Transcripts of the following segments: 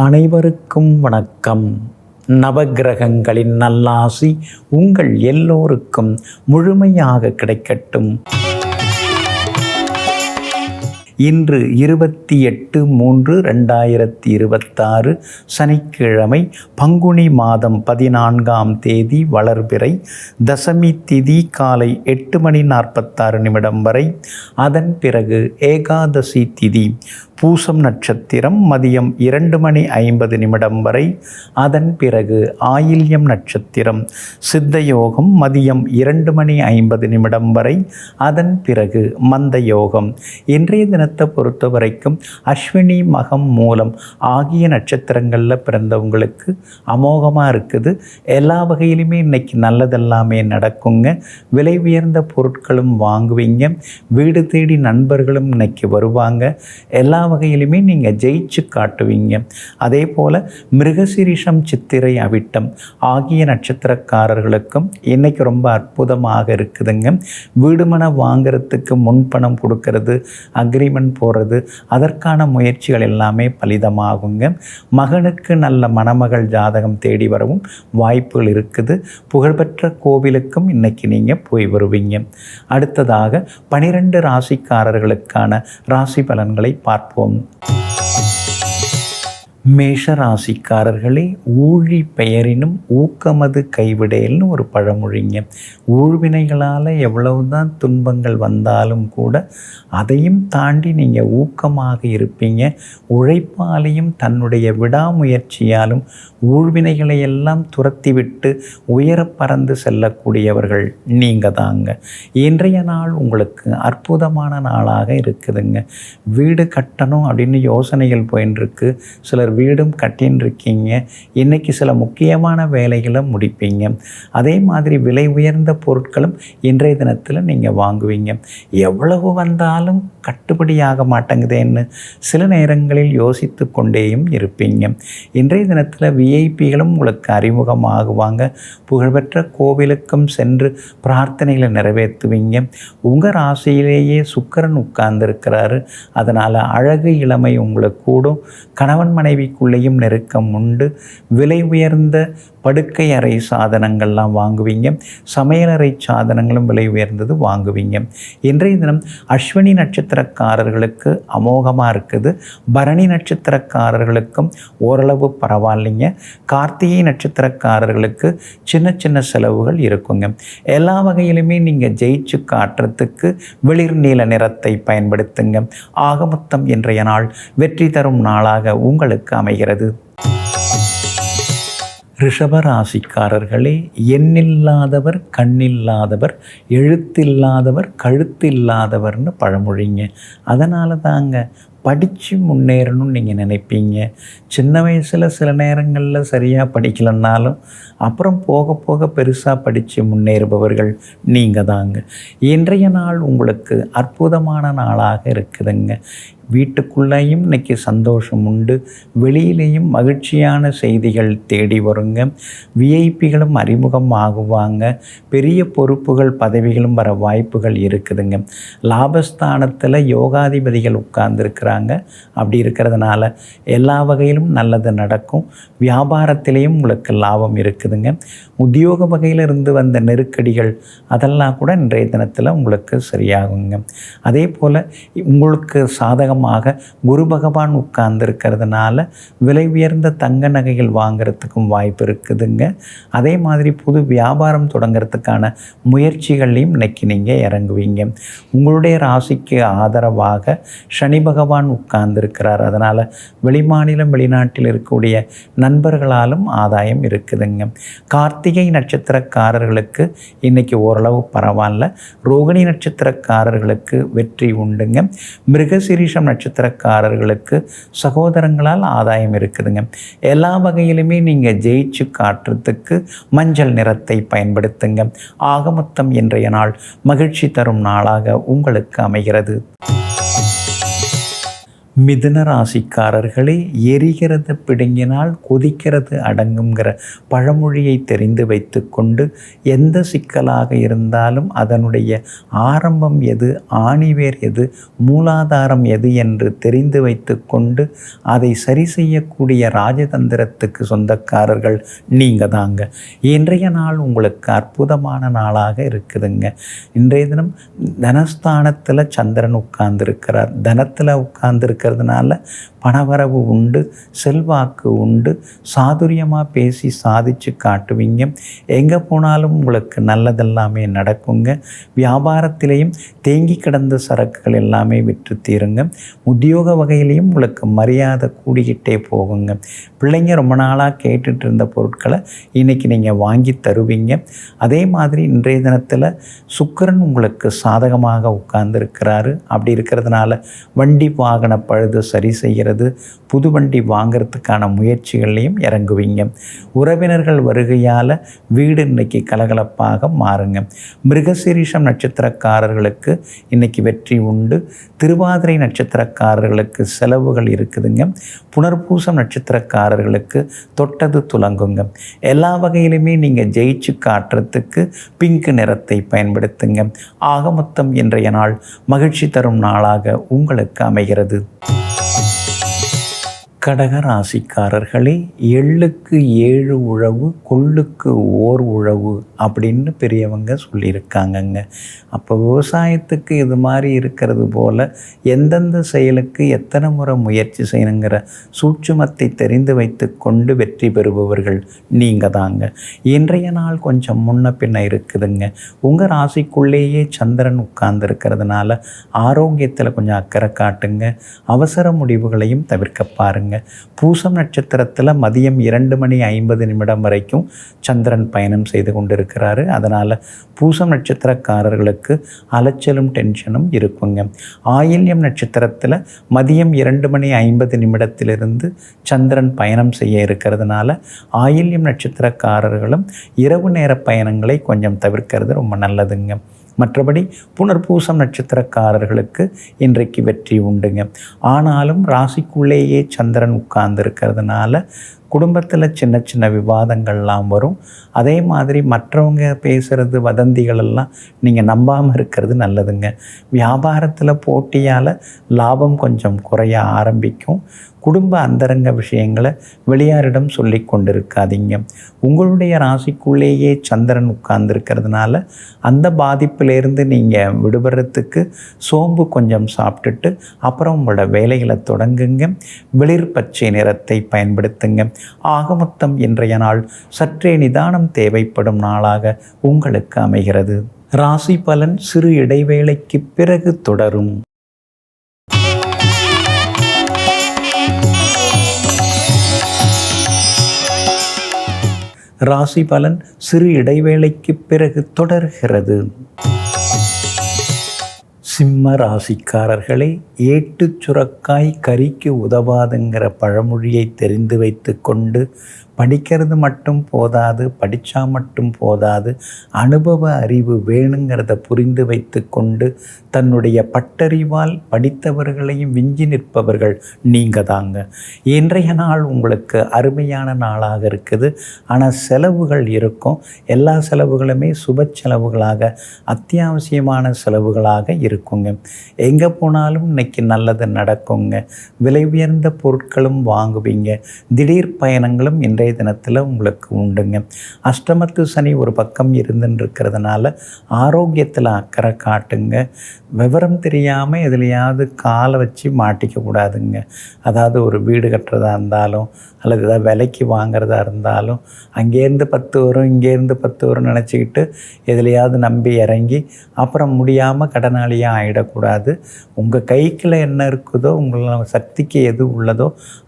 அனைவருக்கும் வணக்கம். நவக்கிரகங்களின் நல்லாசி உங்கள் எல்லோருக்கும் முழுமையாக கிடைக்கட்டும். இன்று 28/3/2026 சனிக்கிழமை, பங்குனி மாதம் 14ஆம் தேதி, வளர்பிறை, தசமி திதி காலை 8:46 வரை. அதன் பிறகு ஏகாதசி திதி, பூசம் நட்சத்திரம் மதியம் 2:50 வரை. அதன் பிறகு ஆயில்யம் நட்சத்திரம், சித்த யோகம் மதியம் 2:50 வரை. அதன் பிறகு மந்த யோகம். இன்றைய தினத்தை பொறுத்த வரைக்கும் அஸ்வினி, மகம், மூலம் ஆகிய நட்சத்திரங்களில் பிறந்தவங்களுக்கு அமோகமாக இருக்குது. எல்லா வகையிலுமே இன்னைக்கு நல்லதெல்லாமே நடக்குங்க. விலை உயர்ந்த பொருட்களும் வாங்குவீங்க. வீடு தேடி நண்பர்களும் இன்னைக்கு வருவாங்க. எல்லா வகையிலுமே நீங்கள் ஜெயிச்சு காட்டுவீங்க. அதே போல் மிருகசீரிஷம், சித்திரை, அவிட்டம் ஆகிய நட்சத்திரக்காரர்களுக்கும் இன்னைக்கு ரொம்ப அற்புதமாக இருக்குதுங்க. வீடுமனை வாங்கிறதுக்கு முன்பணம் கொடுக்கறது, அக்ரிமெண்ட் போடுறது, அதற்கான முயற்சிகள் எல்லாமே பலிதமாகுங்க. மகனுக்கு நல்ல மணமகள் ஜாதகம் தேடி வரவும் வாய்ப்புகள் இருக்குது. புகழ்பெற்ற கோவிலுக்கும் இன்னைக்கு நீங்கள் போய் வருவீங்க. அடுத்ததாக 12 ராசிக்காரர்களுக்கான ராசி பலன்களை பார்ப்போம். மேஷ ராசிக்காரர்களே, ஊழி பெயரினும் ஊக்கமது கைவிடேல்னு ஒரு பழமொழிங்க. ஊழ்வினைகளால் எவ்வளவுதான் துன்பங்கள் வந்தாலும் கூட அதையும் தாண்டி நீங்கள் ஊக்கமாக இருப்பீங்க. உழைப்பாலையும் தன்னுடைய விடாமுயற்சியாலும் ஊழ்வினைகளை எல்லாம் துரத்திவிட்டு உயர பறந்து செல்லக்கூடியவர்கள் நீங்கள் தாங்க. இன்றைய நாள் உங்களுக்கு அற்புதமான நாளாக இருக்குதுங்க. வீடு கட்டணும் அப்படின்னு யோசனைகள் போயின்ட்டுருக்கு. சிலர் வீடும் கட்டின்னு இருக்கீங்க. இன்றைக்கி சில முக்கியமான வேலைகளை முடிப்பீங்க. அதே மாதிரி விலை உயர்ந்த பொருட்களும் இன்றைய தினத்தில் நீங்கள் வாங்குவீங்க. எவ்வளவு வந்தாலும் கட்டுப்படியாக மாட்டேங்குதேன்னு சில நேரங்களில் யோசித்து கொண்டேயும் இருப்பீங்க. இன்றைய தினத்தில் விஐபிகளும் உங்களுக்கு அறிமுகமாகுவாங்க. புகழ்பெற்ற கோவிலுக்கும் சென்று பிரார்த்தனைகளை நிறைவேற்றுவீங்க. உங்கள் ராசியிலேயே சுக்கிரன் உட்கார்ந்துருக்கிறாரு. அதனால் அழகு, இளமை உங்களுக்கு கூடும். கணவன் மனைவிக்குள்ளேயும் நெருக்கம் உண்டு. விலை உயர்ந்த படுக்கை அறை சாதனங்கள்லாம் வாங்குவீங்க. சமையலறை சாதனங்களும் விலை உயர்ந்தது வாங்குவீங்க. இன்றைய தினம் அஸ்வினி நட்சத்திரக்காரர்களுக்கு அமோகமாக இருக்குது. பரணி நட்சத்திரக்காரர்களுக்கும் ஓரளவு பரவாயில்லைங்க. கார்த்திகை நட்சத்திரக்காரர்களுக்கு சின்ன சின்ன செலவுகள் இருக்குங்க. எல்லா வகையிலுமே நீங்கள் ஜெயிச்சு காட்டுறதுக்கு வெளிர் நீல நிறத்தை பயன்படுத்துங்க. ஆக மொத்தம் இன்றைய நாள் வெற்றி தரும் நாளாக உங்களுக்கு அமைகிறது. ரிஷபராசிக்காரர்களே, எண்ணில்லாதவர் கண்ணில்லாதவர், எழுத்தில்லாதவர் கழுத்தில்லாதவர்னு பழமொழிங்க. அதனால தாங்க படித்து முன்னேறணும்னு நீங்கள் நினைப்பீங்க. சின்ன வயசில் சில நேரங்களில் சரியாக படிக்கலைன்னாலும் அப்புறம் போக போக பெருசாக படித்து முன்னேறுபவர்கள் நீங்கள் தாங்க. இன்றைய நாள் உங்களுக்கு அற்புதமான நாளாக இருக்குதுங்க. வீட்டுக்குள்ளேயும் இன்றைக்கி சந்தோஷம் உண்டு. வெளியிலேயும் மகிழ்ச்சியான செய்திகள் தேடி வருங்க. விஐபிகளும் அறிமுகம் ஆகுவாங்க. பெரிய பொறுப்புகள், பதவிகளும் வர வாய்ப்புகள் இருக்குதுங்க. லாபஸ்தானத்தில் யோகாதிபதிகள் உட்கார்ந்துருக்கிறாங்க. அப்படி இருக்கிறதுனால எல்லா வகையிலும் நல்லது நடக்கும். வியாபாரத்திலேயும் உங்களுக்கு லாபம் இருக்குதுங்க. உத்தியோக வகையில் இருந்து வந்த நெருக்கடிகள் அதெல்லாம் கூட இன்றைய தினத்தில் உங்களுக்கு சரியாகுங்க. அதே போல் உங்களுக்கு சாதகமாக குரு பகவான் உட்கார்ந்துருக்கிறதுனால விலை உயர்ந்த தங்க நகைகள் வாங்கிறதுக்கும் வாய்ப்பு இருக்குதுங்க. அதே மாதிரி புது வியாபாரம் தொடங்கிறதுக்கான முயற்சிகள்லையும் இன்னைக்கு நீங்கள் இறங்குவீங்க. உங்களுடைய ராசிக்கு ஆதரவாக சனி பகவான் உட்கார்ந்துருக்கிறார். அதனால் வெளிமாநிலம், வெளிநாட்டில் இருக்கக்கூடிய நண்பர்களாலும் ஆதாயம் இருக்குதுங்க. கார்த்திகை நட்சத்திரக்காரர்களுக்கு இன்றைக்கி ஓரளவு பரவாயில்ல. ரோகிணி நட்சத்திரக்காரர்களுக்கு வெற்றி உண்டுங்க. மிருகசீரிஷம் நட்சத்திரக்காரர்களுக்கு சகோதரங்களால் ஆதாயம் இருக்குதுங்க. எல்லா வகையிலுமே நீங்கள் ஜெயிச்சு காட்டுறதுக்கு மஞ்சள் நிறத்தை பயன்படுத்துங்க. ஆக மொத்தம் இன்றைய நாள் மகிழ்ச்சி தரும் நாளாக உங்களுக்கு அமைகிறது. மிதுன ராசிக்காரர்களே, எரிகிறத பிடுங்கினால் கொதிக்கிறது அடங்குங்கிற பழமொழியை தெரிந்து வைத்து கொண்டு எந்த சிக்கலாக இருந்தாலும் அதனுடைய ஆரம்பம் எது, ஆணிவேர் எது, மூலாதாரம் எது என்று தெரிந்து வைத்து கொண்டு அதை சரி செய்யக்கூடிய ராஜதந்திரத்துக்கு சொந்தக்காரர்கள் நீங்கள் தாங்க. இன்றைய நாள் உங்களுக்கு அற்புதமான நாளாக இருக்குதுங்க. இன்றைய தினம் தனஸ்தானத்தில் சந்திரன் உட்கார்ந்துருக்கிறார். தனத்தில் உட்கார்ந்துருக்கிறதுனால பணவரவு உண்டு, செல்வாக்கு உண்டு, சாதுரியமாக பேசி சாதிச்சு காட்டுவீங்க. எங்கே போனாலும் உங்களுக்கு நல்லதெல்லாமே நடக்குங்க. வியாபாரத்திலையும் தேங்கி கிடந்த சரக்குகள் எல்லாமே விற்று தீருங்க. உத்தியோக வகையிலையும் உங்களுக்கு மரியாதை கூடிக்கிட்டே போகுங்க. பிள்ளைங்க ரொம்ப நாளாக கேட்டுட்டு இருந்த பொருட்களை இன்றைக்கி நீங்கள் வாங்கி தருவீங்க. அதே மாதிரி இன்றைய தினத்தில் சுக்கிரன் உங்களுக்கு சாதகமாக உட்கார்ந்துருக்கிறாரு. அப்படி இருக்கிறதுனால வண்டி வாகன பழுது சரி செய்கிறது, புது வண்டி வாங்கிறதுக்கான முயற்சிகள்லையும் இறங்குவீங்க. உறவினர்கள் வருகையால் வீடு இன்றைக்கி கலகலப்பாக மாறுங்க. மிருகசீரிஷம் நட்சத்திரக்காரர்களுக்கு இன்றைக்கி வெற்றி உண்டு. திருவாதிரை நட்சத்திரக்காரர்களுக்கு செலவுகள் இருக்குதுங்க. புனர்பூசம் நட்சத்திரக்காரர்களுக்கு தொட்டது துலங்குங்க. எல்லா வகையிலுமே நீங்கள் ஜெயிச்சு காட்டுறதுக்கு பிங்க் நிறத்தை பயன்படுத்துங்க. ஆக மொத்தம் இன்றைய நாள் மகிழ்ச்சி தரும் நாளாக உங்களுக்கு அமைகிறது. கடக ராசிக்காரர்களே, எள்ளுக்கு 7 உழவு, கொள்ளுக்கு 1 உழவு அப்படின்னு பெரியவங்க சொல்லியிருக்காங்கங்க. அப்போ விவசாயத்துக்கு இது மாதிரி இருக்கிறது போல் எந்தெந்த செயலுக்கு எத்தனை முறை முயற்சி செய்யணுங்கிற சூட்சுமத்தை தெரிந்து வைத்து கொண்டு வெற்றி பெறுபவர்கள் நீங்கள் தாங்க. இன்றைய நாள் கொஞ்சம் முன்ன பின்ன இருக்குதுங்க. உங்கள் ராசிக்குள்ளேயே சந்திரன் உட்கார்ந்துருக்கிறதுனால ஆரோக்கியத்தில் கொஞ்சம் அக்கறை காட்டுங்க. அவசர முடிவுகளையும் தவிர்க்க பாருங்க. பூசம் நட்சத்திரத்தில் மதியம் 2:50 வரைக்கும் சந்திரன் பயணம் செய்து கொண்டிருக்கிறாரு. அதனால் பூசம் நட்சத்திரக்காரர்களுக்கு அலைச்சலும் டென்ஷனும் இருக்குங்க. ஆயில்யம் நட்சத்திரத்தில் மதியம் 2:50 சந்திரன் பயணம் செய்ய இருக்கிறதுனால ஆயில்யம் நட்சத்திரக்காரர்களும் இரவு நேர பயணங்களை கொஞ்சம் தவிர்க்கிறது ரொம்ப நல்லதுங்க. மற்றபடி புனர்பூசம் நட்சத்திரக்காரர்களுக்கு இன்றைக்கு வெற்றி உண்டுங்க. ஆனாலும் ராசிக்குள்ளேயே சந்திரன் உட்கார்ந்துருக்கிறதுனால குடும்பத்தில் சின்ன சின்ன விவாதங்கள்லாம் வரும். அதே மாதிரி மற்றவங்க பேசுகிறது வதந்திகளெல்லாம் நீங்கள் நம்பாமல் இருக்கிறது நல்லதுங்க. வியாபாரத்தில் போட்டியால் லாபம் கொஞ்சம் குறைய ஆரம்பிக்கும். குடும்ப அந்தரங்க விஷயங்களை வெளியாரிடம் சொல்லி கொண்டிருக்காதீங்க. உங்களுடைய ராசிக்குள்ளேயே சந்திரன் உட்கார்ந்துருக்கிறதுனால அந்த பாதிப்பிலேருந்து நீங்கள் விடுபடுறதுக்கு சோம்பு கொஞ்சம் சாப்பிட்டுட்டு அப்புறம் உங்களோட வேலைகளை தொடங்குங்க. வெளிர் பச்சை நிறத்தை பயன்படுத்துங்க. ஆக மொத்தம் இன்றைய நாள் சற்றே நிதானம் தேவைப்படும் நாளாக உங்களுக்கு அமைகிறது. ராசி பலன் சிறு இடைவேளைக்கு பிறகு தொடரும். ராசி பலன் சிறு இடைவேளைக்கு பிறகு தொடர்கிறது. சிம்ம ராசிக்காரர்களே, ஏட்டு சுரக்காய் கறிக்கு உதவாதுங்கிற பழமொழியை தெரிந்து வைத்து கொண்டு படிக்கிறது மட்டும் போதாது, படித்தா மட்டும் போதாது, அனுபவ அறிவு வேணுங்கிறத புரிந்து வைத்து கொண்டு தன்னுடைய பட்டறிவால் படித்தவர்களையும் விஞ்சி நிற்பவர்கள் நீங்கள் தாங்க. இன்றைய நாள் உங்களுக்கு அருமையான நாளாக இருக்குது. ஆனால் செலவுகள் இருக்கும். எல்லா செலவுகளுமே சுப செலவுகளாக, அத்தியாவசியமான செலவுகளாக இருக்குங்க. எங்கே போனாலும் இன்னைக்கு நல்லது நடக்குங்க. விலை உயர்ந்த பொருட்களும் வாங்குவீங்க. திடீர் பயணங்களும் இன்றைய தினத்தில் உங்களுக்கு உண்டுங்க. அஷ்டமத்து சனி ஒரு பக்கம் இருந்துருக்கிறதுனால ஆரோக்கியத்தில் அக்கறை காட்டுங்க. விவரம் தெரியாமல் எதுலையாவது காலை வச்சு மாட்டிக்க கூடாதுங்க. அதாவது ஒரு வீடு கட்டுறதா இருந்தாலும் அல்லது ஏதாவது விலைக்கு வாங்கிறதா இருந்தாலும் அங்கேருந்து 10 வரும் இங்கேருந்து 10 வரும் நினச்சிக்கிட்டு எதுலையாவது நம்பி இறங்கி அப்புறம் முடியாமல் கடனாளியாக ஆகிடக்கூடாது. உங்கள் கைக்குள்ள என்ன இருக்குதோ, உங்களோட சக்திக்கு எது உள்ளதோ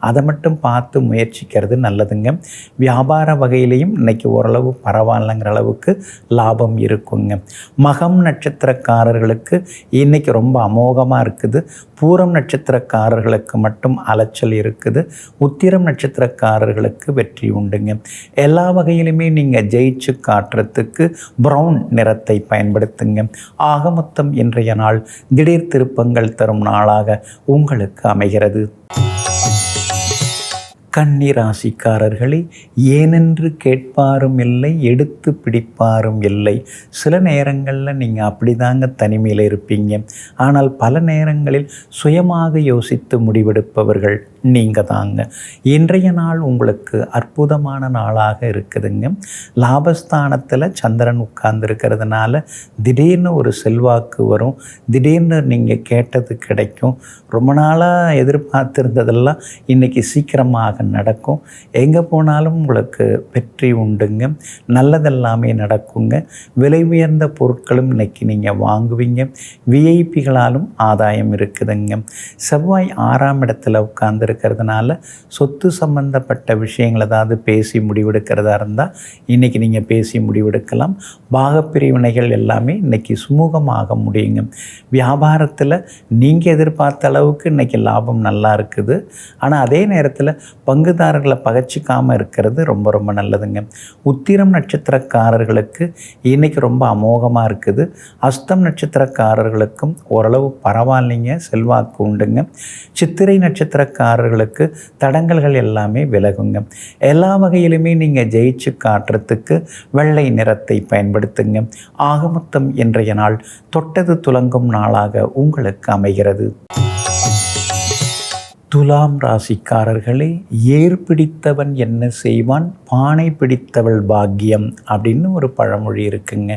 அதை மட்டும் பார்த்து முயற்சிக்கிறது நல்லதுங்க. வியாபார வகையிலையும் இன்றைக்கி ஓரளவு பரவாயில்லைங்கிற அளவுக்கு லாபம் இருக்குங்க. மகம் நட்சத்திரக்காரர்களுக்கு இன்றைக்கி ரொம்ப அமோகமாக இருக்குது. பூரம் நட்சத்திரக்காரர்களுக்கு மட்டும் அலைச்சல் இருக்குது. உத்திரம் நட்சத்திரக்காரர்களுக்கு வெற்றி உண்டுங்க. எல்லா வகையிலுமே நீங்கள் ஜெயிச்சு காட்டுறதுக்கு ப்ரௌன் நிறத்தை பயன்படுத்துங்க. ஆக மொத்தம் இன்றைய நாள் நாள் திடீர் திருப்பங்கள் தரும் நாளாக உங்களுக்கு அமைகிறது. கன்னி ராசிக்காரர்களே, ஏனென்று கேட்பாரும் இல்லை, எடுத்து பிடிப்பாரும் இல்லை. சில நேரங்களில் நீங்கள் அப்படிதாங்க தனிமையில் இருப்பீங்க. ஆனால் பல நேரங்களில் சுயமாக யோசித்து முடிவெடுப்பவர்கள் நீங்கள் தாங்க. இன்றைய நாள் உங்களுக்கு அற்புதமான நாளாக இருக்குதுங்க. லாபஸ்தானத்தில் சந்திரன் உட்கார்ந்துருக்கிறதுனால திடீர்னு ஒரு செல்வாக்கு வரும். திடீர்னு நீங்கள் கேட்டது கிடைக்கும். ரொம்ப நாளாக எதிர்பார்த்துருந்ததெல்லாம் இன்றைக்கி சீக்கிரமாக நடக்கும். எங்கே போனாலும் உங்களுக்கு வெற்றி உண்டுங்க. நல்லதெல்லாமே நடக்குங்க. விலை உயர்ந்த பொருட்களும் இன்றைக்கி நீங்கள் வாங்குவீங்க. விஐபிகளாலும் ஆதாயம் இருக்குதுங்க. செவ்வாய் 6ஆம் இடத்துல உட்கார்ந்துருக்கிறதுனால சொத்து சம்பந்தப்பட்ட விஷயங்கள் ஏதாவது பேசி முடிவெடுக்கிறதா இருந்தால் இன்றைக்கி நீங்கள் பேசி முடிவெடுக்கலாம். பாகப்பிரிவினைகள் எல்லாமே இன்றைக்கி சுமூகமாக முடியுங்க. வியாபாரத்தில் நீங்கள் எதிர்பார்த்த அளவுக்கு இன்றைக்கி லாபம் நல்லா இருக்குது. ஆனால் அதே நேரத்தில் பங்குதாரர்களை பகச்சிக்காமல் இருக்கிறது ரொம்ப ரொம்ப நல்லதுங்க. உத்திரம் நட்சத்திரக்காரர்களுக்கு இன்றைக்கி ரொம்ப அமோகமாக இருக்குது. அஸ்தம் நட்சத்திரக்காரர்களுக்கும் ஓரளவு பரவாயில்லைங்க, செல்வாக்கு உண்டுங்க. சித்திரை நட்சத்திரக்காரர்களுக்கு தடங்கல்கள் எல்லாமே விலகுங்க. எல்லா வகையிலுமே நீங்கள் ஜெயிச்சு காட்டுறதுக்கு வெள்ளை நிறத்தை பயன்படுத்துங்க. ஆகமொத்தம் இன்றைய நாள் தொட்டது துலங்கும் நாளாக உங்களுக்கு அமைகிறது. துலாம் ராசிக்காரர்களே, ஏர் பிடித்தவன் என்ன செய்வான், பானை பிடித்தவள் பாக்கியம் அப்படின்னு ஒரு பழமொழி இருக்குங்க.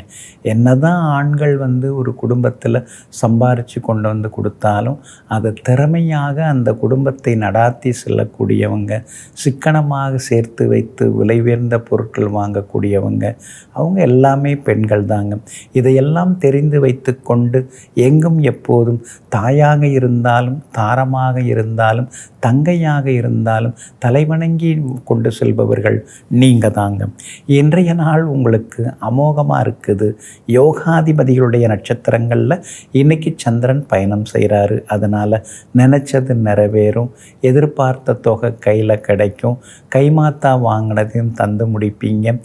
என்னதான் ஆண்கள் ஒரு குடும்பத்தில் சம்பாரித்து கொண்டு வந்து கொடுத்தாலும் அதை திறமையாக அந்த குடும்பத்தை நடாத்தி செல்லக்கூடியவங்க, சிக்கனமாக சேர்த்து வைத்து விலை உயர்ந்த பொருட்கள் வாங்கக்கூடியவங்க, அவங்க எல்லாமே பெண்கள் தாங்க. இதையெல்லாம் தெரிந்து வைத்து கொண்டு எங்கும் எப்போதும் தாயாக இருந்தாலும் தாரமாக இருந்தாலும் தங்கையாக இருந்தாலும் தலைவணங்கி கொண்டு செல்பவர்கள் நீங்கள் தாங்க. இன்றைய நாள் உங்களுக்கு அமோகமாக இருக்குது. யோகாதிபதிகளுடைய நட்சத்திரங்களில் இன்றைக்கி சந்திரன் பயணம் செய்கிறாரு. அதனால் நினச்சது நிறைவேறும். எதிர்பார்த்த தொகை கையில் கிடைக்கும். கைமாத்தா வாங்கினதையும் தந்து முடிப்பீங்க.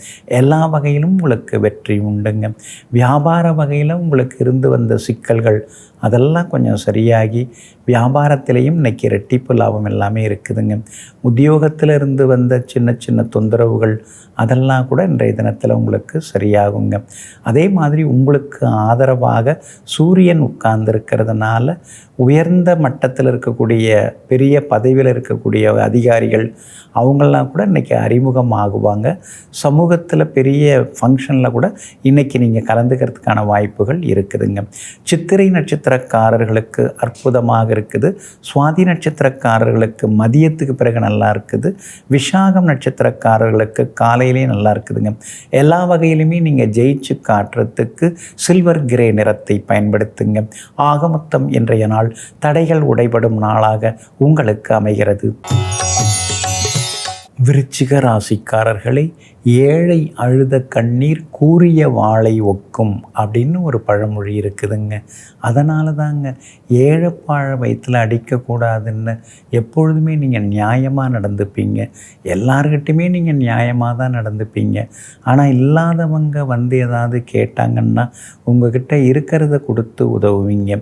எல்லா வகையிலும் உங்களுக்கு வெற்றி உண்டுங்க. வியாபார வகையில் உங்களுக்கு இருந்து வந்த சிக்கல்கள் அதெல்லாம் கொஞ்சம் சரியாகி வியாபாரத்திலையும் இன்றைக்கி ரெட்டிப்பு லாபம் எல்லாமே இருக்குதுங்க. உத்தியோகத்தில் இருந்து வந்த சின்ன சின்ன தொந்தரவுகள் அதெல்லாம் கூட இன்றைய தினத்தில் உங்களுக்கு சரியாகுங்க. அதே மாதிரி உங்களுக்கு ஆதரவாக சூரியன் உட்கார்ந்துருக்கிறதுனால உயர்ந்த மட்டத்தில் இருக்கக்கூடிய பெரிய பதவியில் இருக்கக்கூடிய அதிகாரிகள் அவங்களாம் கூட இன்றைக்கி அறிமுகமாகுவாங்க. சமூகத்தில் பெரிய ஃபங்க்ஷனில் கூட இன்றைக்கி நீங்கள் கலந்துக்கிறதுக்கான வாய்ப்புகள் இருக்குதுங்க. சித்திரை நட்சத்திரக்காரர்களுக்கு அற்புதமாக இருக்குது. சுவாதி நட்சத்திரக்காரர்களுக்கு மதியத்துக்கு பிறகு நல்லா இருக்குது. விஷாகம் நட்சத்திரக்காரர்களுக்கு காலையிலே நல்லா இருக்குதுங்க. எல்லா வகையிலுமே நீங்கள் ஜெயிச்சு காட்டுறதுக்கு சில்வர் கிரே நிறத்தை பயன்படுத்துங்க. ஆக மொத்தம் இன்றைய நாள் தடைகள் உடைபடும் நாளாக உங்களுக்கு அமைகிறது. விருச்சிக ராசிக்காரர்களை, ஏழை அழுத கண்ணீர் கூரிய வாளை ஒக்கும் அப்படின்னு ஒரு பழமொழி இருக்குதுங்க. அதனால தாங்க ஏழைப்பாழ வயிற்றில் அடிக்கக்கூடாதுன்னு எப்பொழுதுமே நீங்கள் நியாயமாக நடந்துப்பீங்க. எல்லார்கிட்டையுமே நீங்கள் நியாயமாக தான் நடந்துப்பீங்க. ஆனால் இல்லாதவங்க ஏதாவது கேட்டாங்கன்னா உங்ககிட்ட இருக்கிறத கொடுத்து உதவுவீங்க.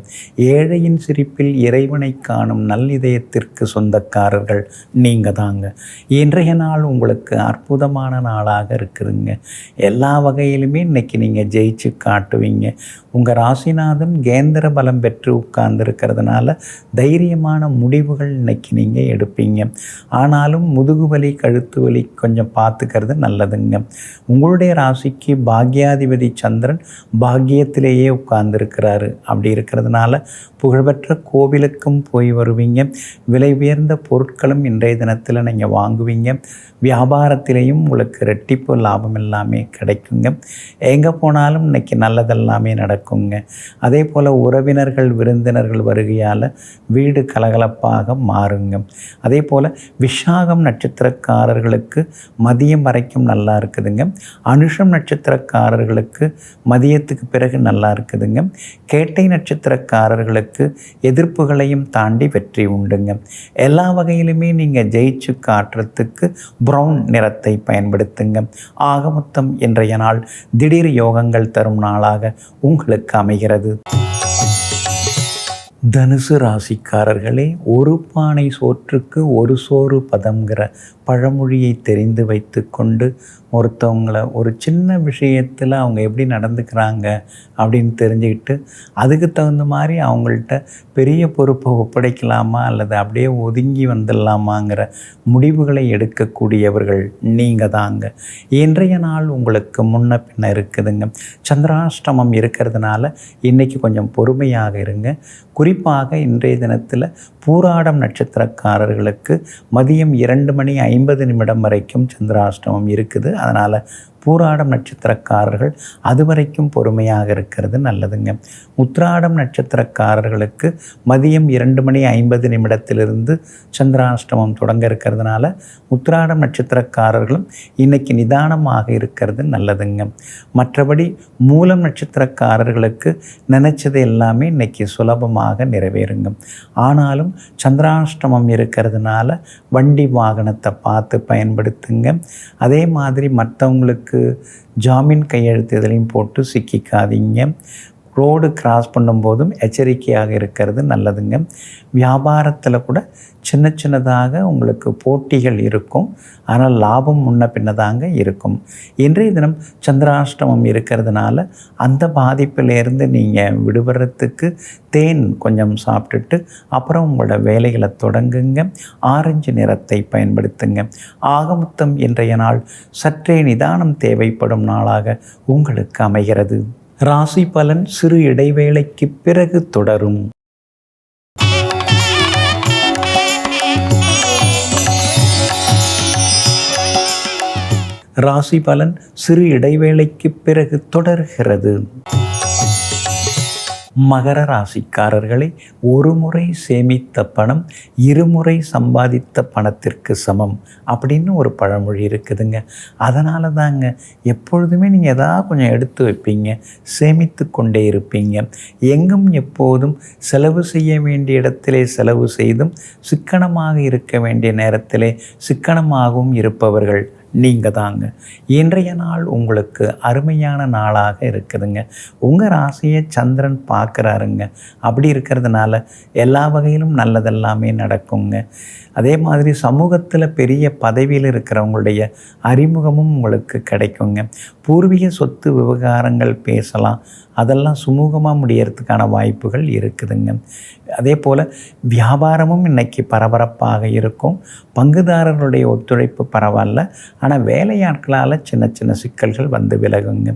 ஏழையின் சிரிப்பில் இறைவனை காணும் நல்லிதயத்திற்கு சொந்தக்காரர்கள் நீங்கள் தாங்க. இன்றைய நாள் உங்களுக்கு அற்புதமான நாளாக இருக்குதுங்க. எல்லா வகையிலுமே இன்றைக்கி நீங்கள் ஜெயிச்சு காட்டுவீங்க. உங்கள் ராசிநாதன் கேந்திர பலம் பெற்று உட்கார்ந்துருக்கிறதுனால தைரியமான முடிவுகள் இன்றைக்கி நீங்கள் எடுப்பீங்க. ஆனாலும் முதுகு வலி கழுத்து வலி கொஞ்சம் பார்த்துக்கிறது நல்லதுங்க. உங்களுடைய ராசிக்கு பாக்யாதிபதி சந்திரன் பாக்கியத்திலேயே உட்கார்ந்துருக்கிறாரு. அப்படி இருக்கிறதுனால புகழ்பெற்ற கோவிலுக்கும் போய் வருவீங்க. விலை உயர்ந்த பொருட்களும் இன்றைய தினத்தில் நீங்கள் வாங்குவீங்க. வியாபாரத்திலையும் உங்களுக்கு ரெட்டிப்பு லாபம் எல்லாமே கிடைக்குங்க. எங்கே போனாலும் இன்றைக்கி நல்லதெல்லாமே நடக்குங்க. அதே போல் உறவினர்கள் விருந்தினர்கள் வருகையால் வீடு கலகலப்பாக மாறுங்க. அதே போல் விஷாகம் நட்சத்திரக்காரர்களுக்கு மதியம் வரைக்கும் நல்லா இருக்குதுங்க. அனுஷம் நட்சத்திரக்காரர்களுக்கு மதியத்துக்கு பிறகு நல்லா இருக்குதுங்க. கேட்டை நட்சத்திரக்காரர்களுக்கு எதிர்ப்புகளையும் தாண்டி வெற்றி உண்டுங்க. எல்லா வகையிலுமே நீங்கள் ஜெயிச்சு காட்டுறதுக்கு பிரவுன் நிறத்தை பயன்படுத்துங்க. ஆக மொத்தம் இன்றைய நாள் திடீர் யோகங்கள் தரும் நாளாக உங்களுக்கு அமைகிறது. தனுசு ராசிக்காரர்களே, ஒரு பானை சோற்றுக்கு ஒரு சோறு பதம்ங்கிற பழமொழியை தெரிந்து வைத்து கொண்டு ஒருத்தவங்கள ஒரு சின்ன விஷயத்தில் அவங்க எப்படி நடந்துக்கிறாங்க அப்படின்னு தெரிஞ்சுக்கிட்டு அதுக்கு தகுந்த மாதிரி அவங்கள்ட்ட பெரிய பொறுப்பை ஒப்படைக்கலாமா அல்லது அப்படியே ஒதுங்கி வந்துடலாமாங்கிற முடிவுகளை எடுக்கக்கூடியவர்கள் நீங்கள் தாங்க. இன்றைய நாள் உங்களுக்கு முன்ன பின்ன இருக்குதுங்க. சந்திராஷ்டமம் இருக்கிறதுனால இன்றைக்கி கொஞ்சம் பொறுமையாக இருங்க. குறிப்பாக இன்றைய தினத்தில் பூராடம் நட்சத்திரக்காரர்களுக்கு மதியம் 2:50 வரைக்கும் சந்திராஷ்டமம் இருக்குது. அதனால் பூராடம் நட்சத்திரக்காரர்கள் அது வரைக்கும் பொறுமையாக இருக்கிறது நல்லதுங்க. உத்திராடம் நட்சத்திரக்காரர்களுக்கு மதியம் 2:50 சந்திராஷ்டமம் தொடங்க இருக்கிறதுனால உத்திராடம் நட்சத்திரக்காரர்களும் இன்றைக்கி நிதானமாக இருக்கிறது நல்லதுங்க. மற்றபடி மூலம் நட்சத்திரக்காரர்களுக்கு நினச்சது எல்லாமே இன்றைக்கி சுலபமாக நிறைவேறுங்க. ஆனாலும் சந்திராஷ்டமம் இருக்கிறதுனால வண்டி வாகனத்தை பார்த்து பயன்படுத்துங்க. அதே மாதிரி மற்றவங்களுக்கு ஜாமீன் கையெழுத்து எதுலையும் போட்டு சிக்கிக்காதீங்க. ரோடு கிராஸ் பண்ணும்போதும் எச்சரிக்கையாக இருக்கிறது நல்லதுங்க. வியாபாரத்தில் கூட சின்ன சின்னதாக உங்களுக்கு போட்டிகள் இருக்கும். ஆனால் லாபம் முன்ன பின்னதாங்க இருக்கும். இன்றைய தினம் சந்திராஷ்டமம் இருக்கிறதுனால அந்த பாதிப்பிலேருந்து நீங்கள் விடுபடுறதுக்கு தேன் கொஞ்சம் சாப்பிட்டுட்டு அப்புறம் உங்களோட வேலைகளை தொடங்குங்க. ஆரஞ்சு நிறத்தை பயன்படுத்துங்க. ஆகமொத்தம் இன்றைய நாள் சற்றே நிதானம் தேவைப்படும் நாளாக உங்களுக்கு அமைகிறது. ராசி பலன் சிறு இடைவேளைக்கு பிறகு தொடரும். ராசி பலன் சிறு இடைவேளைக்கு பிறகு தொடர்கிறது. மகர ராசிக்காரர்களை, ஒரு முறை சேமித்த பணம் இருமுறை சம்பாதித்த பணத்திற்கு சமம் அப்படின்னு ஒரு பழமொழி இருக்குதுங்க. அதனால தாங்க எப்பொழுதுமே நீங்கள் எதாவது கொஞ்சம் எடுத்து வைப்பீங்க, சேமித்து கொண்டே இருப்பீங்க. எங்கும் எப்போதும் செலவு செய்ய வேண்டிய இடத்திலே செலவு செய்தும் சிக்கனமாக இருக்க வேண்டிய நேரத்திலே சிக்கனமாகவும் இருப்பவர்கள் நீங்கள் தாங்க. இன்றைய நாள் உங்களுக்கு அருமையான நாளாக இருக்குதுங்க. உங்கள் ராசியை சந்திரன் பார்க்குறாருங்க. அப்படி இருக்கிறதுனால எல்லா வகையிலும் நல்லதெல்லாமே நடக்குங்க. அதே மாதிரி சமூகத்தில் பெரிய பதவியில் இருக்கிறவங்களுடைய அறிமுகமும் உங்களுக்கு கிடைக்குங்க. பூர்வீக சொத்து விவகாரங்கள் பேசலாம். அதெல்லாம் சுமூகமாக முடியறதுக்கான வாய்ப்புகள் இருக்குதுங்க. அதே போல் வியாபாரமும் இன்றைக்கி பரபரப்பாக இருக்கும். பங்குதாரர்களுடைய ஒத்துழைப்பு பரவாயில்ல. ஆனால் வேலையாட்களால் சின்ன சின்ன சிக்கல்கள் வந்து விலகுங்க.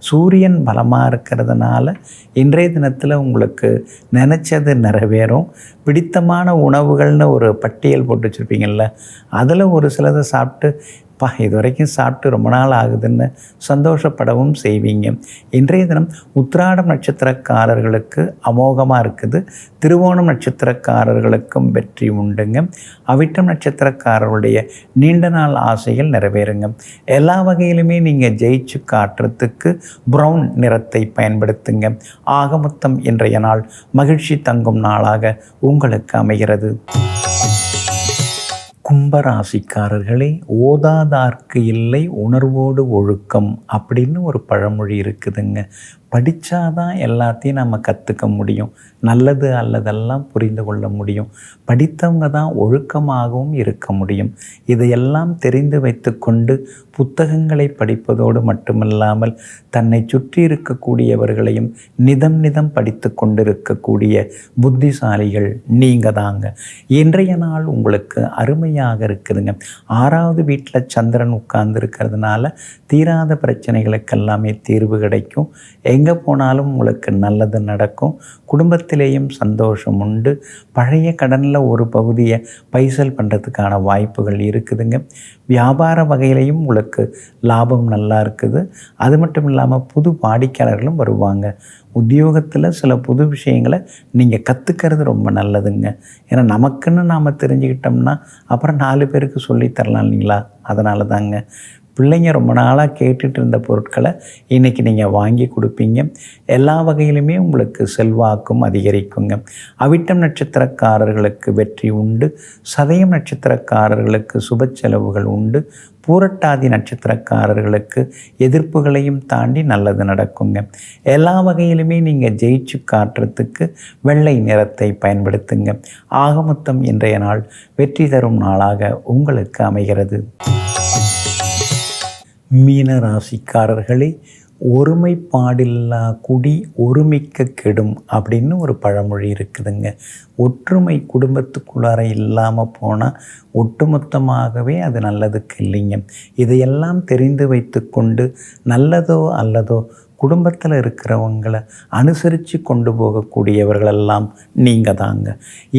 சூரியன் பலமாக இருக்கிறதுனால இன்றைய தினத்தில் உங்களுக்கு நினச்சது நிறைவேறும். பிடித்தமான உணவுகள்னு ஒரு பட்டியல் போட்டு வச்சுருப்பீங்கள்ல, அதில் ஒரு சிலதை சாப்பிட்டு இது வரைக்கும் சாப்பிட்டு ரொம்ப நாள் ஆகுதுன்னு சந்தோஷப்படவும் செய்வீங்க. இன்றைய தினம் உத்திராடம் நட்சத்திரக்காரர்களுக்கு அமோகமாக இருக்குது. திருவோணம் நட்சத்திரக்காரர்களுக்கும் வெற்றி உண்டுங்க. அவிட்டம் நட்சத்திரக்காரர்களுடைய நீண்ட நாள் ஆசைகள் நிறைவேறுங்க. எல்லா வகையிலுமே நீங்கள் ஜெயிச்சு காட்டுறதுக்கு ப்ரௌன் நிறத்தை பயன்படுத்துங்க. ஆக மொத்தம் இன்றைய நாள் மகிழ்ச்சி தங்கும் நாளாக உங்களுக்கு அமைகிறது. கும்பராசிக்காரர்களே, ஓதாதார்க்கு இல்லை உணர்வோடு ஒழுக்கம் அப்படின்னு ஒரு பழமொழி இருக்குதுங்க. படித்தாதான் எல்லாத்தையும் நம்ம கற்றுக்க முடியும். நல்லது அல்லதெல்லாம் புரிந்து கொள்ள முடியும். படித்தவங்க தான் ஒழுக்கமாகவும் இருக்க முடியும். இதையெல்லாம் தெரிந்து வைத்து கொண்டு புத்தகங்களை படிப்பதோடு மட்டுமில்லாமல் தன்னை சுற்றி இருக்கக்கூடியவர்களையும் நிதம் படித்து கொண்டிருக்கக்கூடிய புத்திசாலிகள் நீங்கள் தாங்க. இன்றைய நாள் உங்களுக்கு அருமையாக இருக்குதுங்க. 6வது வீட்டில் சந்திரன் உட்கார்ந்து இருக்கிறதுனால தீராத பிரச்சனைகளுக்கெல்லாமே தீர்வு கிடைக்கும். எங்கே போனாலும் உங்களுக்கு நல்லது நடக்கும். குடும்பத்திலேயும் சந்தோஷம் உண்டு. பழைய கடனில் ஒரு பகுதியை பைசல் பண்ணுறதுக்கான வாய்ப்புகள் இருக்குதுங்க. வியாபார வகையிலையும் உங்களுக்கு லாபம் நல்லா இருக்குது. அது மட்டும் இல்லாமல் புது வாடிக்கையாளர்களும் வருவாங்க. உத்தியோகத்தில் சில புது விஷயங்களை நீங்கள் கற்றுக்கிறது ரொம்ப நல்லதுங்க. ஏன்னா நமக்குன்னு நாம் தெரிஞ்சுக்கிட்டோம்னா அப்புறம் 4 பேருக்கு சொல்லித்தரலாம் இல்லைங்களா? அதனால தாங்க பிள்ளைங்க ரொம்ப நாளாக கேட்டுட்டு இருந்த பொருட்களை இன்றைக்கி நீங்கள் வாங்கி கொடுப்பீங்க. எல்லா வகையிலுமே உங்களுக்கு செல்வாக்கும் அதிகரிக்குங்க. அவிட்டம் நட்சத்திரக்காரர்களுக்கு வெற்றி உண்டு. சதயம் நட்சத்திரக்காரர்களுக்கு சுப செலவுகள் உண்டு. பூரட்டாதி நட்சத்திரக்காரர்களுக்கு எதிர்ப்புகளையும் தாண்டி நல்லது நடக்குங்க. எல்லா வகையிலுமே நீங்கள் ஜெயிச்சு காட்டுறதுக்கு வெள்ளை நிறத்தை பயன்படுத்துங்க. ஆக மொத்தம் இன்றைய நாள் வெற்றி தரும் நாளாக உங்களுக்கு அமைகிறது. மீன ராசிக்காரர்களே, ஒருமைப்பாடில்லா குடி ஒருமிக்க கெடும் அப்படின்னு ஒரு பழமொழி இருக்குதுங்க. ஒற்றுமை குடும்பத்துக்குள்ளார இல்லாமல் போனால் ஒட்டுமொத்தமாகவே அது நல்லதுக்கு இல்லைங்க. இதையெல்லாம் தெரிந்து வைத்து கொண்டு நல்லதோ அல்லதோ குடும்பத்தில் இருக்கிறவங்களை அனுசரித்து கொண்டு போகக்கூடியவர்களெல்லாம் நீங்கள் தாங்க.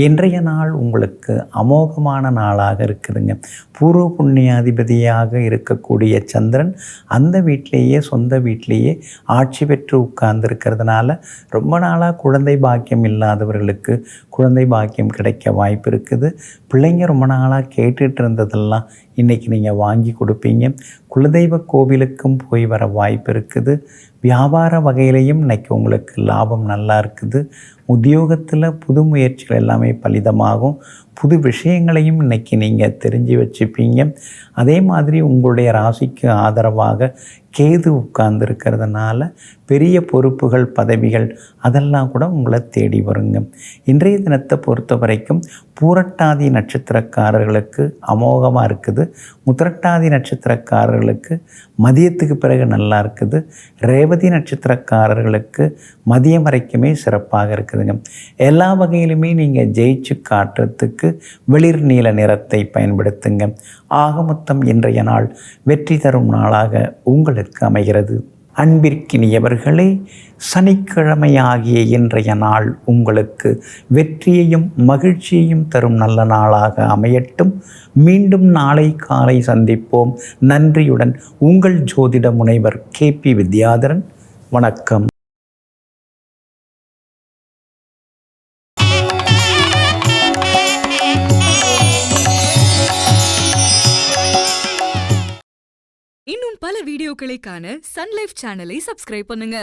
இன்றைய நாள் உங்களுக்கு அமோகமான நாளாக இருக்குதுங்க. பூர்வ புண்ணியாதிபதியாக இருக்கக்கூடிய சந்திரன் அந்த வீட்டிலேயே சொந்த வீட்டிலேயே ஆட்சி பெற்று உட்கார்ந்துருக்கிறதுனால ரொம்ப நாளாக குழந்தை பாக்கியம் இல்லாதவர்களுக்கு குழந்தை பாக்கியம் கிடைக்க வாய்ப்பு இருக்குது. பிள்ளைங்க ரொம்ப நாளாக கேட்டுட்டு இருந்ததெல்லாம் இன்றைக்கி நீங்கள் வாங்கி கொடுப்பீங்க. குலதெய்வ கோவிலுக்கும் போய் வர வாய்ப்பு இருக்குது. வியாபார வகையிலையும் இன்றைக்கி உங்களுக்கு லாபம் நல்லா இருக்குது. உத்தியோகத்தில் புது முயற்சிகள் எல்லாமே பலிதமாகும். புது விஷயங்களையும் இன்றைக்கி நீங்கள் தெரிஞ்சு வச்சுப்பீங்க. அதே மாதிரி உங்களுடைய ராசிக்கு ஆதரவாக கேது உட்கார்ந்துருக்கிறதுனால பெரிய பொறுப்புகள் பதவிகள் அதெல்லாம் கூட உங்களை தேடி வருங்க. இன்றைய தினத்தை பொறுத்த வரைக்கும் பூரட்டாதி நட்சத்திரக்காரர்களுக்கு அமோகமாக இருக்குது. உத்திரட்டாதி நட்சத்திரக்காரர்களுக்கு மதியத்துக்கு பிறகு நல்லா இருக்குது. ரேவதி நட்சத்திரக்காரர்களுக்கு மதியம் வரைக்குமே சிறப்பாக இருக்குதுங்க. எல்லா வகையிலுமே நீங்கள் ஜெயிச்சு காட்டுறதுக்கு வெளிர் நீல நிறத்தை பயன்படுத்துங்க. ஆக மொத்தம் இன்றைய நாள் வெற்றி தரும் நாளாக உங்களுக்கு அமைகிறது. அன்பிற்கினியவர்களே, சனிக்கிழமையாகிய இன்றைய நாள் உங்களுக்கு வெற்றியையும் மகிழ்ச்சியையும் தரும் நல்ல நாளாக அமையட்டும். மீண்டும் நாளை காலை சந்திப்போம். நன்றியுடன் உங்கள் ஜோதிட முனைவர் KP வித்யாதரன். வணக்கம். இன்னும் பல வீடியோக்களை காண சன் லைஃப் சேனலை சப்ஸ்கிரைப் பண்ணுங்க.